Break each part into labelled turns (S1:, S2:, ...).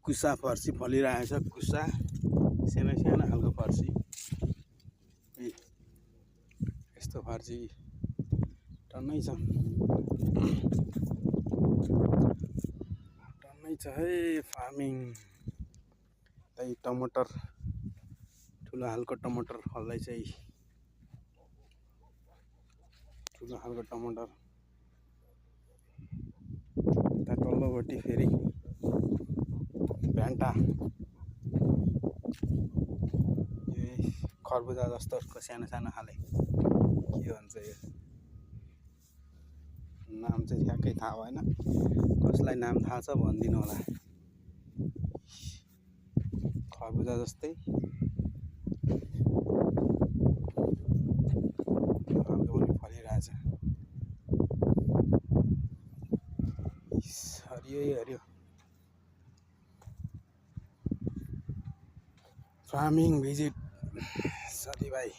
S1: कुसा फर्सी फलिरहेछ। कुसा सानो सानो खालको फर्सी, यस्तो फर्सी टन्नै छ, टन्नै छ है फार्मिङ। त्यही टमाटर, ठुलो खालको टमाटर फल्दैछ, ठुलो खालको टमाटर। त्यहाँ तल्लोपट्टि फेरि भ्यान्टा, यो खरबुजा जस्तो सानो सानो खाले, के भन्छ यो नाम चाहिँ ठ्याक्कै थाहा भएन। कसलाई नाम थाहा छ भनिदिनु होला। खरबुजा जस्तै खालको पनि फलिरहेछ, हरियो हरियो। फार्मिङ भिजिट साथीभाइ।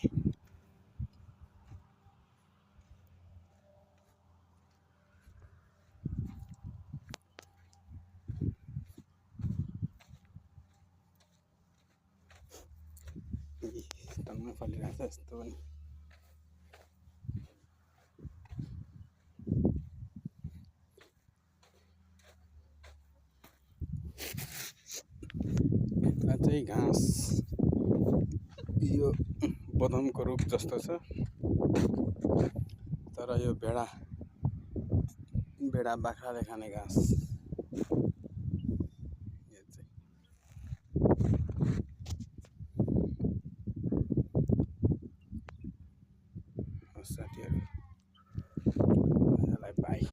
S1: टन्नै फलिरहेछ यस्तो पनि। यता चाहिँ घाँस, यो बदामको रुख जस्तो छ, तर यो भेडा बाख्राले खाने घाँस।